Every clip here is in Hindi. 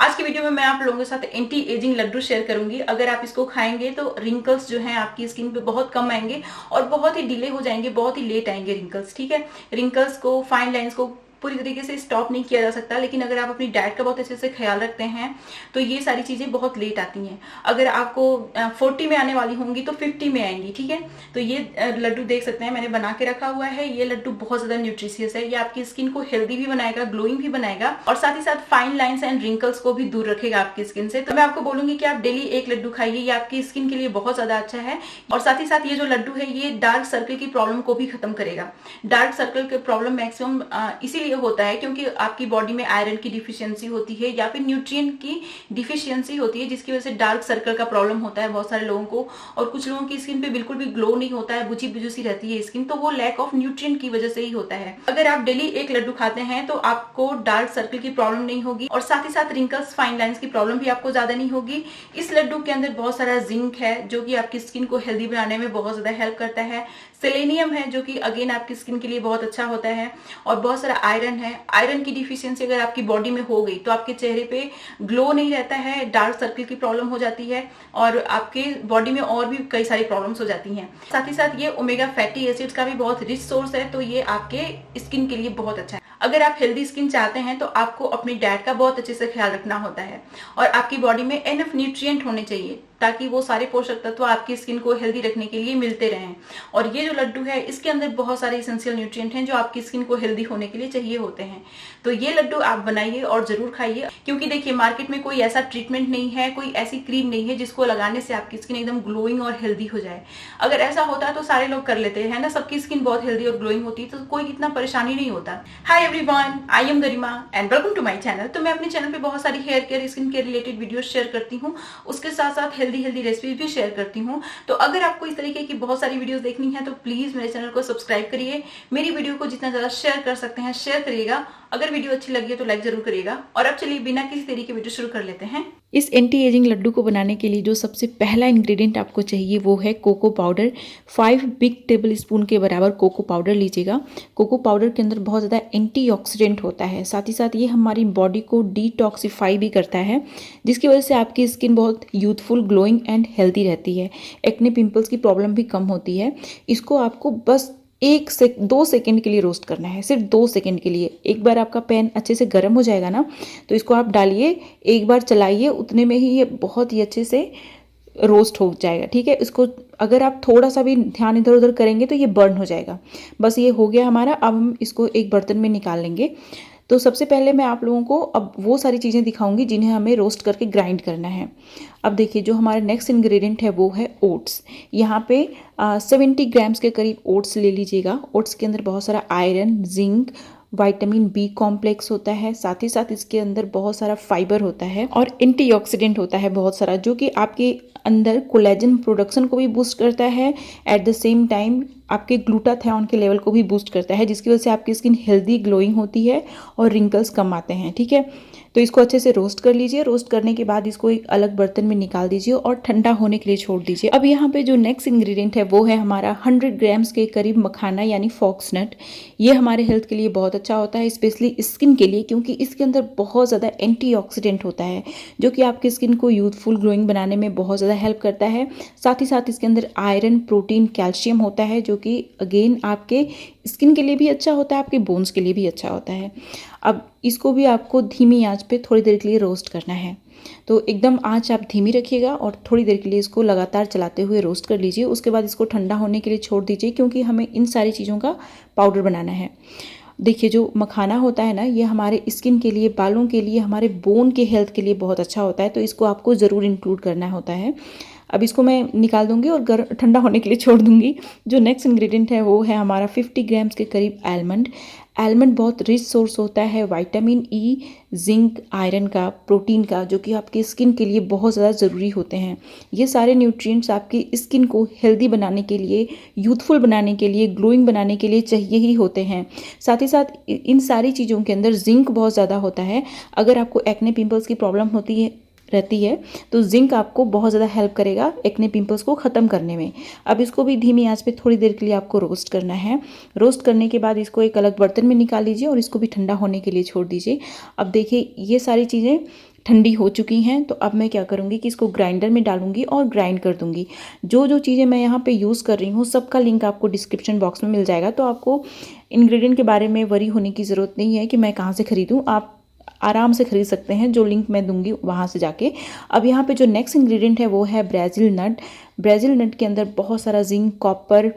आज की वीडियो में मैं आप लोगों के साथ एंटी एजिंग लड्डू शेयर करूंगी। अगर आप इसको खाएंगे तो रिंकल्स जो हैं आपकी स्किन पे बहुत कम आएंगे और बहुत ही डिले हो जाएंगे, बहुत ही लेट आएंगे रिंकल्स। ठीक है, रिंकल्स को, फाइन लाइंस को पूरी तरीके से स्टॉप नहीं किया जा सकता, लेकिन अगर आप अपनी डाइट का बहुत अच्छे से ख्याल रखते हैं तो ये सारी चीजें बहुत लेट आती हैं। अगर आपको 40 में आने वाली होंगी तो 50 में आएंगी। ठीक है, तो ये लड्डू देख सकते हैं, मैंने बना के रखा हुआ है। ये लड्डू बहुत ज्यादा न्यूट्रिशियस है। ये आपकी स्किन को हेल्दी भी बनाएगा, ग्लोइंग भी बनाएगा और साथ ही साथ फाइन लाइंस एंड रिंकल्स को भी दूर रखेगा आपकी स्किन से। तो मैं आपको बोलूंगी कि आप डेली एक लड्डू खाइए, ये आपकी स्किन के लिए बहुत ज्यादा अच्छा है। और साथ ही साथ ये जो लड्डू है ये डार्क सर्कल की प्रॉब्लम को भी खत्म करेगा। डार्क सर्कल के प्रॉब्लम मैक्सिमम इसीलिए होता है क्योंकि आपकी बॉडी में आयरन की डिफिशियंसी होती है या फिर न्यूट्रिएंट की डिफिशियंसी होती है, जिसकी वजह से डार्क सर्कल का प्रॉब्लम होता है बहुत सारे लोगों को। और कुछ लोगों की स्किन पे बिल्कुल भी ग्लो नहीं होता है, बुझी बुझी सी रहती है स्किन, तो वो लैक ऑफ न्यूट्रिएंट की वजह से ही होता है। अगर आप डेली एक लड्डू खाते हैं तो आपको डार्क सर्कल की प्रॉब्लम नहीं होगी और साथ ही साथ रिंकल्स, फाइन लाइंस की प्रॉब्लम भी आपको ज्यादा नहीं होगी। इस लड्डू के अंदर बहुत सारा जिंक है जो कि आपकी स्किन को हेल्दी बनाने में बहुत ज्यादा हेल्प करता है। सेलेनियम है जो कि अगेन आपकी स्किन के लिए बहुत अच्छा होता है और बहुत सारा आयरन है। आयरन की डिफिशियंसी अगर आपकी बॉडी में हो गई तो आपके चेहरे पे ग्लो नहीं रहता है, डार्क सर्कल की प्रॉब्लम हो जाती है और आपके बॉडी में और भी कई सारी प्रॉब्लम्स हो जाती हैं। साथ ही साथ ये ओमेगा फैटी एसिड्स का भी बहुत रिच सोर्स है, तो ये आपके स्किन के लिए बहुत अच्छा है। अगर आप हेल्दी स्किन चाहते हैं तो आपको अपनी डाइट का बहुत अच्छे से ख्याल रखना होता है और आपकी बॉडी में एनफ न्यूट्रिएंट होने चाहिए ताकि वो सारे पोषक तत्व आपकी स्किन को हेल्दी रखने के लिए मिलते रहें। और ये जो लड्डू है इसके अंदर बहुत सारे इसेंशियल न्यूट्रिएंट हैं जो आपकी स्किन को हेल्दी होने के लिए चाहिए होते हैं। तो ये लड्डू आप बनाइए और जरूर खाइए, क्योंकि देखिए मार्केट में कोई ऐसा ट्रीटमेंट नहीं है, कोई ऐसी क्रीम नहीं है जिसको लगाने से आपकी स्किन एकदम ग्लोइंग और हेल्दी हो जाए। अगर ऐसा होता तो सारे लोग कर लेते हैं ना, सबकी स्किन बहुत हेल्दी और ग्लोइंग होती तो कोई इतना परेशानी नहीं होता। Hi everyone, I am Garima and welcome to my channel. तो मैं अपने चैनल पे बहुत सारी hair care, skin care related video share करती हूँ, उसके साथ साथ हेल्दी रेसिपीज भी शेयर करती हूँ। तो अगर आपको इस तरीके की बहुत सारी वीडियोस देखनी है तो प्लीज मेरे चैनल को सब्सक्राइब करिए। मेरी वीडियो को जितना ज्यादा शेयर कर सकते हैं शेयर करिएगा। अगर वीडियो अच्छी लगी है तो लाइक जरूर करिएगा। और अब चलिए बिना किसी देरी के वीडियो शुरू कर लेते हैं। इस एंटी एजिंग लड्डू को बनाने के लिए जो सबसे पहला इंग्रेडिएंट आपको चाहिए वो है cocoa powder. 5 big tablespoon के बराबर कोको पाउडर लीजिएगा। कोको पाउडर के अंदर बहुत ज़्यादा एंटीऑक्सीडेंट होता है, साथ ही साथ ये हमारी बॉडी को डिटॉक्सिफाई भी करता है, जिसकी वजह से आपकी स्किन बहुत यूथफुल, ग्लोइंग एंड हेल्दी रहती है। एक्ने, पिंपल्स की प्रॉब्लम भी कम होती है। इसको आपको बस 2 सेकेंड के लिए रोस्ट करना है, सिर्फ 2 सेकेंड के लिए। एक बार आपका पैन अच्छे से गर्म हो जाएगा ना तो इसको आप डालिए, एक बार चलाइए, उतने में ही ये बहुत ही अच्छे से रोस्ट हो जाएगा। ठीक है, इसको अगर आप थोड़ा सा भी ध्यान इधर उधर करेंगे तो ये बर्न हो जाएगा। बस ये हो गया हमारा। अब हम इसको एक बर्तन में निकाल लेंगे। तो सबसे पहले मैं आप लोगों को अब वो सारी चीज़ें दिखाऊंगी जिन्हें हमें रोस्ट करके ग्राइंड करना है। अब देखिए, जो हमारा नेक्स्ट इंग्रेडिएंट है वो है ओट्स। यहाँ पे 70 ग्राम्स के करीब ओट्स ले लीजिएगा। ओट्स के अंदर बहुत सारा iron, zinc, vitamin B complex होता है, साथ ही साथ इसके अंदर बहुत सारा फाइबर होता है और एंटीऑक्सीडेंट होता है बहुत सारा, जो कि आपके अंदर कोलेजन प्रोडक्शन को भी बूस्ट करता है। एट द सेम टाइम आपके ग्लूटाथियोन के लेवल को भी बूस्ट करता है, जिसकी वजह से आपकी स्किन हेल्दी, ग्लोइंग होती है और रिंकल्स कम आते हैं। ठीक है, तो इसको अच्छे से रोस्ट कर लीजिए। रोस्ट करने के बाद इसको एक अलग बर्तन में निकाल दीजिए और ठंडा होने के लिए छोड़ दीजिए। अब यहाँ पे जो नेक्स्ट इंग्रेडिएंट है वो है हमारा 100 ग्राम्स के करीब मखाना यानी फॉक्सनट। ये हमारे हेल्थ के लिए बहुत अच्छा होता है, स्पेशली स्किन के लिए, क्योंकि इसके अंदर बहुत ज़्यादा एंटीऑक्सीडेंट होता है जो कि आपकी स्किन को यूथफुल, ग्लोइंग बनाने में बहुत ज़्यादा हेल्प करता है। साथ ही साथ इसके अंदर आयरन, प्रोटीन, कैल्शियम होता है, जो कि अगेन आपके स्किन के लिए भी अच्छा होता है, आपके बोन्स के लिए भी अच्छा होता है। अब इसको भी आपको धीमी आंच पे थोड़ी देर के लिए रोस्ट करना है। तो एकदम आंच आप धीमी रखिएगा और थोड़ी देर के लिए इसको लगातार चलाते हुए रोस्ट कर लीजिए। उसके बाद इसको ठंडा होने के लिए छोड़ दीजिए, क्योंकि हमें इन सारी चीज़ों का पाउडर बनाना है। देखिए, जो मखाना होता है ना, ये हमारे स्किन के लिए, बालों के लिए, हमारे बोन के हेल्थ के लिए बहुत अच्छा होता है, तो इसको आपको ज़रूर इंक्लूड करना होता है। अब इसको मैं निकाल दूंगी और ठंडा होने के लिए छोड़ दूंगी। जो नेक्स्ट इंग्रेडिएंट है वो है हमारा 50 ग्राम्स के करीब आलमंड। आलमंड बहुत रिच सोर्स होता है विटामिन ई, जिंक, आयरन का, प्रोटीन का, जो कि आपकी स्किन के लिए बहुत ज़्यादा ज़रूरी होते हैं। ये सारे न्यूट्रिएंट्स आपकी स्किन को हेल्दी बनाने के लिए, यूथफुल बनाने के लिए, ग्लोइंग बनाने के लिए चाहिए ही होते हैं। साथ ही साथ इन सारी चीज़ों के अंदर जिंक बहुत ज़्यादा होता है। अगर आपको एक्ने, पिंपल्स की प्रॉब्लम रहती है तो जिंक आपको बहुत ज़्यादा हेल्प करेगा एक्ने, पिंपल्स को ख़त्म करने में। अब इसको भी धीमी आंच पे थोड़ी देर के लिए आपको रोस्ट करना है। रोस्ट करने के बाद इसको एक अलग बर्तन में निकाल लीजिए और इसको भी ठंडा होने के लिए छोड़ दीजिए। अब देखिए, ये सारी चीज़ें ठंडी हो चुकी हैं। तो अब मैं क्या करूँगी कि इसको ग्राइंडर में डालूंगी और ग्राइंड कर दूंगी। जो जो चीज़ें मैं यहाँ पे यूज़ कर रही हूँ सबका लिंक आपको डिस्क्रिप्शन बॉक्स में मिल जाएगा। तो आपको इंग्रेडिएंट के बारे में वरी होने की ज़रूरत नहीं है कि मैं कहाँ से खरीदूँ, आप आराम से खरीद सकते हैं, जो लिंक मैं दूंगी वहाँ से जाके। अब यहाँ पे जो नेक्स्ट इंग्रेडिएंट है वो है ब्राज़ील नट। ब्राज़ील नट के अंदर बहुत सारा जिंक, कॉपर,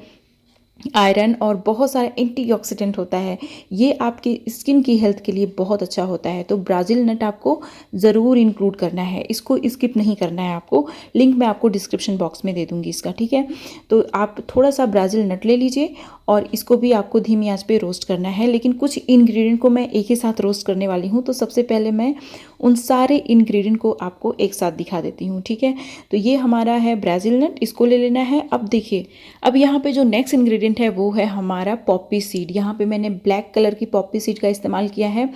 आयरन और बहुत सारा एंटीऑक्सीडेंट होता है। ये आपकी स्किन की हेल्थ के लिए बहुत अच्छा होता है। तो ब्राज़ील नट आपको ज़रूर इंक्लूड करना है, इसको स्किप नहीं करना है आपको। लिंक मैं आपको डिस्क्रिप्शन बॉक्स में दे दूँगी इसका, ठीक है। तो आप थोड़ा सा ब्राज़ील नट ले लीजिए और इसको भी आपको धीमी आंच पे रोस्ट करना है। लेकिन कुछ इंग्रेडिएंट को मैं एक ही साथ रोस्ट करने वाली हूँ, तो सबसे पहले मैं उन सारे इंग्रेडिएंट को आपको एक साथ दिखा देती हूँ, ठीक है। तो ये हमारा है ब्राज़ील नट, इसको ले लेना है। अब देखिए, अब यहाँ पे जो नेक्स्ट इंग्रेडिएंट है वो है हमारा पॉपी सीड। यहाँ पे मैंने ब्लैक कलर की पॉपी सीड का इस्तेमाल किया है।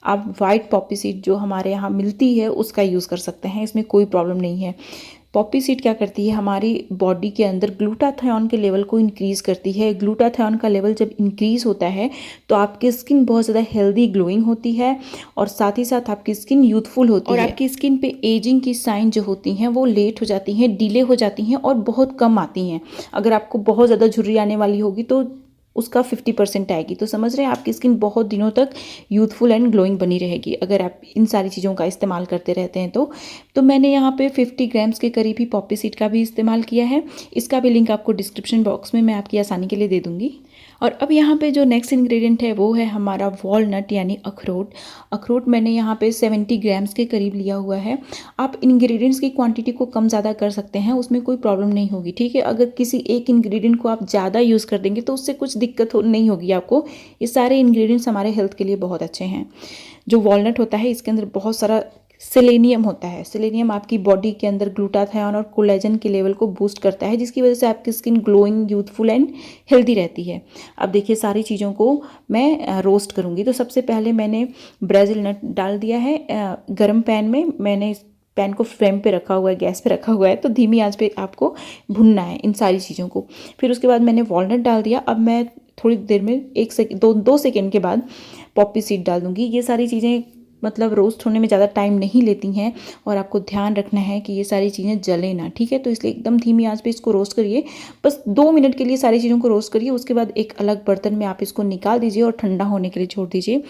आप वाइट पॉपी सीड जो हमारे यहाँ मिलती है उसका यूज़ कर सकते हैं, इसमें कोई प्रॉब्लम नहीं है। पॉपी सीड क्या करती है, हमारी बॉडी के अंदर ग्लूटाथायोन के लेवल को इंक्रीज़ करती है। ग्लूटाथायोन का लेवल जब इंक्रीज़ होता है तो आपकी स्किन बहुत ज़्यादा हेल्दी, ग्लोइंग होती है और साथ ही साथ आपकी स्किन यूथफुल होती है। और आपकी स्किन पे एजिंग की साइन जो होती हैं वो लेट हो जाती हैं, डिले हो जाती हैं और बहुत कम आती हैं। अगर आपको बहुत ज़्यादा झुर्री आने वाली होगी तो उसका 50% आएगी। तो समझ रहे हैं, आपकी स्किन बहुत दिनों तक यूथफुल एंड ग्लोइंग बनी रहेगी अगर आप इन सारी चीज़ों का इस्तेमाल करते रहते हैं। तो मैंने यहाँ पे 50 ग्राम्स के करीब ही पॉपी सीड का भी इस्तेमाल किया है। इसका भी लिंक आपको डिस्क्रिप्शन बॉक्स में मैं आपकी आसानी के लिए दे दूँगी। और अब यहाँ पे जो नेक्स्ट इंग्रेडिएंट है वो है हमारा वॉलनट यानी अखरोट। अखरोट मैंने यहाँ पे 70 ग्राम्स के करीब लिया हुआ है। आप इंग्रेडिएंट्स की क्वांटिटी को कम ज़्यादा कर सकते हैं, उसमें कोई प्रॉब्लम नहीं होगी, ठीक है। अगर किसी एक इंग्रेडिएंट को आप ज़्यादा यूज़ कर देंगे तो उससे कुछ दिक्कत नहीं होगी आपको। ये सारे इंग्रेडिएंट्स हमारे हेल्थ के लिए बहुत अच्छे हैं। जो वॉलनट होता है इसके अंदर बहुत सारा सेलेनियम होता है। सेलेनियम आपकी बॉडी के अंदर ग्लूटाथायोन और कोलेजन के लेवल को बूस्ट करता है, जिसकी वजह से आपकी skin glowing, youthful and healthy रहती है। अब देखिए, सारी चीज़ों को मैं रोस्ट करूँगी। तो सबसे पहले मैंने ब्राज़ील नट डाल दिया है गरम पैन में। मैंने इस पैन को फ्लेम पे रखा हुआ है, गैस पे रखा हुआ है, तो धीमी आंच पे आपको भुनना है इन सारी चीज़ों को। फिर उसके बाद मैंने वॉलनट डाल दिया। अब मैं थोड़ी देर में 2 सेकेंड के बाद पॉपी सीड डाल दूँगी। ये सारी चीज़ें मतलब रोस्ट होने में ज़्यादा टाइम नहीं लेती हैं और आपको ध्यान रखना है कि ये सारी चीज़ें जले ना, ठीक है। तो इसलिए एकदम धीमी आंच पे इसको रोस्ट करिए। बस 2 मिनट के लिए सारी चीज़ों को रोस्ट करिए। उसके बाद एक अलग बर्तन में आप इसको निकाल दीजिए और ठंडा होने के लिए छोड़ दीजिए।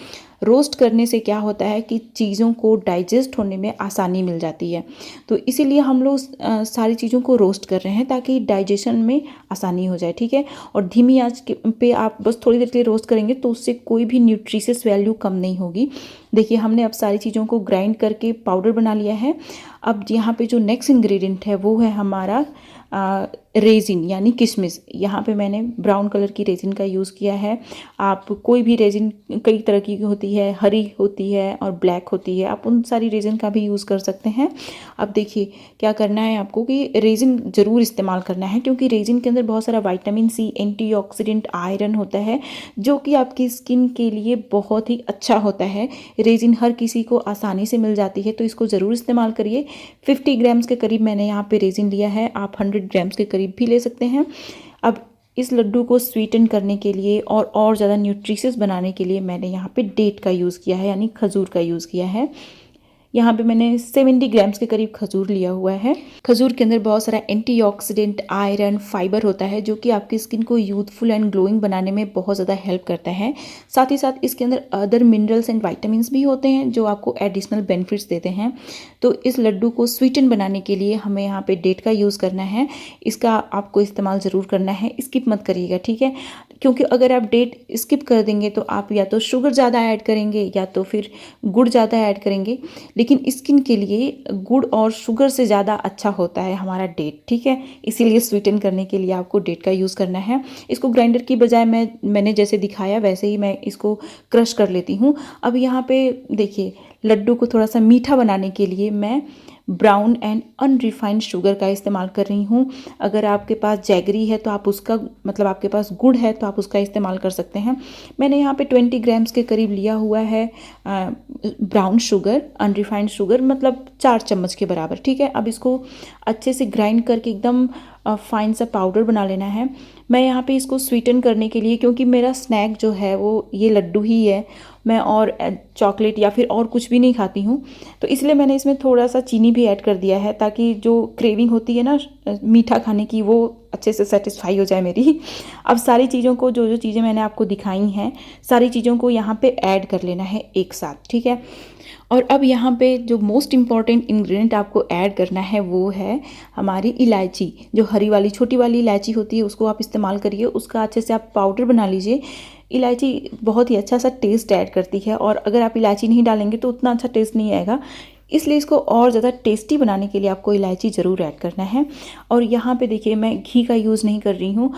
रोस्ट करने से क्या होता है कि चीज़ों को डाइजेस्ट होने में आसानी मिल जाती है। तो इसीलिए हम लोग सारी चीज़ों को रोस्ट कर रहे हैं ताकि डाइजेशन में आसानी हो जाए, ठीक है। और धीमी आंच पे आप बस थोड़ी देर के लिए रोस्ट करेंगे तो उससे कोई भी न्यूट्रिशियस वैल्यू कम नहीं होगी। देखिए, हमने अब सारी चीज़ों को ग्राइंड करके पाउडर बना लिया है। अब यहाँ पे जो नेक्स्ट इंग्रेडिएंट है वो है हमारा रेजिन यानी किशमिश। यहाँ पे मैंने ब्राउन कलर की रेजिन का यूज़ किया है। आप कोई भी रेजिन, कई तरह की होती है, हरी होती है और ब्लैक होती है, आप उन सारी रेजिन का भी यूज़ कर सकते हैं। अब देखिए, क्या करना है आपको कि रेजिन ज़रूर इस्तेमाल करना है, क्योंकि रेजिन के अंदर बहुत सारा विटामिन सी, एंटीऑक्सीडेंट, आयरन होता है, जो कि आपकी स्किन के लिए बहुत ही अच्छा होता है। रेजिन हर किसी को आसानी से मिल जाती है, तो इसको ज़रूर इस्तेमाल करिए। 50 ग्राम्स के करीब मैंने यहाँ पे रेजिन लिया है, आप 100 ग्राम्स के करीब भी ले सकते हैं। अब इस लड्डू को स्वीटन करने के लिए और ज़्यादा न्यूट्रिशियस बनाने के लिए मैंने यहाँ पे डेट का यूज़ किया है यानी खजूर का यूज़ किया है। यहाँ पे मैंने 70 ग्राम्स के करीब खजूर लिया हुआ है। खजूर के अंदर बहुत सारा एंटीऑक्सीडेंट, आयरन, फाइबर होता है, जो कि आपकी स्किन को यूथफुल एंड ग्लोइंग बनाने में बहुत ज़्यादा हेल्प करता है। साथ ही साथ इसके अंदर अदर मिनरल्स एंड वाइटामिन्स भी होते हैं जो आपको एडिशनल बेनिफिट्स देते हैं। तो इस लड्डू को स्वीटन बनाने के लिए हमें यहाँ पे डेट का यूज़ करना है। इसका आपको इस्तेमाल ज़रूर करना है, स्किप मत करिएगा, ठीक है। क्योंकि अगर आप डेट स्किप कर देंगे तो आप या तो शुगर ज़्यादा ऐड करेंगे या तो फिर गुड़ ज़्यादा ऐड करेंगे। लेकिन स्किन के लिए गुड़ और शुगर से ज़्यादा अच्छा होता है हमारा डेट, ठीक है। इसीलिए स्वीटन करने के लिए आपको डेट का यूज़ करना है। इसको ग्राइंडर की बजाय मैंने जैसे दिखाया वैसे ही मैं इसको क्रश कर लेती हूँ। अब यहाँ पे देखिए, लड्डू को थोड़ा सा मीठा बनाने के लिए मैं ब्राउन एंड अनरिफाइंड शुगर का इस्तेमाल कर रही हूँ। अगर आपके पास जैगरी है तो आप उसका, मतलब आपके पास गुड़ है तो आप उसका इस्तेमाल कर सकते हैं। मैंने यहाँ पे 20 ग्राम्स के करीब लिया हुआ है ब्राउन शुगर, अनरिफाइंड शुगर, मतलब 4 चम्मच के बराबर, ठीक है। अब इसको अच्छे से ग्राइंड करके एकदम फाइन सा पाउडर बना लेना है। मैं यहाँ पे इसको स्वीटन करने के लिए, क्योंकि मेरा स्नैक जो है वो ये लड्डू ही है, मैं और चॉकलेट या फिर और कुछ भी नहीं खाती हूँ, तो इसलिए मैंने इसमें थोड़ा सा चीनी भी ऐड कर दिया है, ताकि जो क्रेविंग होती है ना मीठा खाने की, वो अच्छे से सेटिस्फाई हो जाए मेरी। अब सारी चीज़ों को, जो जो चीज़ें मैंने आपको दिखाई हैं, सारी चीज़ों को यहाँ पे ऐड कर लेना है एक साथ, ठीक है। और अब यहाँ पे जो मोस्ट इम्पॉर्टेंट इंग्रेडिएंट आपको ऐड करना है वो है हमारी इलायची। जो हरी वाली छोटी वाली इलायची होती है उसको आप इस्तेमाल करिए, उसका अच्छे से आप पाउडर बना लीजिए। इलायची बहुत ही अच्छा सा टेस्ट ऐड करती है, और अगर आप इलायची नहीं डालेंगे तो उतना अच्छा टेस्ट नहीं आएगा, इसलिए इसको और ज़्यादा टेस्टी बनाने के लिए आपको इलायची ज़रूर ऐड करना है। और यहाँ पे देखिए मैं घी का यूज़ नहीं कर रही हूँ,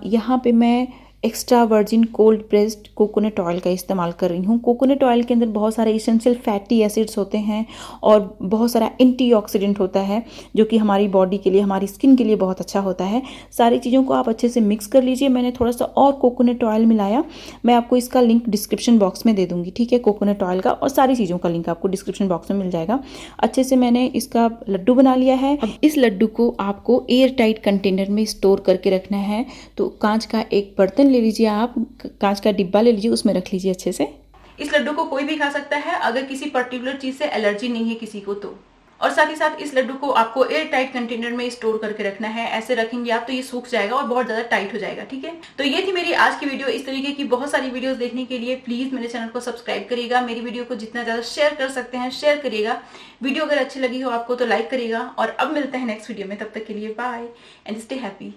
यहाँ पे मैं extra virgin cold pressed coconut oil का इस्तेमाल कर रही हूँ। कोकोनट ऑयल के अंदर बहुत सारे इसेंशियल फैटी एसिड्स होते हैं और बहुत सारा एंटीऑक्सीडेंट होता है, जो कि हमारी बॉडी के लिए, हमारी स्किन के लिए बहुत अच्छा होता है। सारी चीज़ों को आप अच्छे से मिक्स कर लीजिए। मैंने थोड़ा सा और कोकोनट ऑयल मिलाया, मैं आपको इसका लिंक डिस्क्रिप्शन बॉक्स में दे दूँगी, ठीक है। कोकोनट ऑयल का और सारी चीज़ों का लिंक आपको डिस्क्रिप्शन बॉक्स में मिल जाएगा। अच्छे से मैंने इसका लड्डू बना लिया है। अब इस लड्डू को आपको एयर टाइट कंटेनर में स्टोर करके रखना है। तो कांच का एक बर्तन ले लीजिए, आप कांच का डिब्बा ले लीजिए, उसमें रख लीजिए अच्छे से। इस लड्डू को कोई भी खा सकता है अगर किसी पर्टिकुलर चीज से एलर्जी नहीं है किसी को तो। और साथ ही साथ इस लड्डू को आपको एयर टाइट कंटेनर में स्टोर करके रखना है। ऐसे रखेंगे आप तो ये सूख जाएगा और बहुत ज्यादा टाइट हो जाएगा, ठीक है। तो ये थी मेरी आज की वीडियो। इस तरीके की बहुत सारी वीडियोस देखने के लिए प्लीज मेरे चैनल को सब्सक्राइब करिएगा। मेरी वीडियो को जितना ज्यादा शेयर कर सकते हैं शेयर करिएगा। वीडियो अगर अच्छी लगी हो आपको तो लाइक करिएगा। और अब मिलते हैं नेक्स्ट वीडियो में, तब तक के लिए बाय एंड स्टे हैप्पी।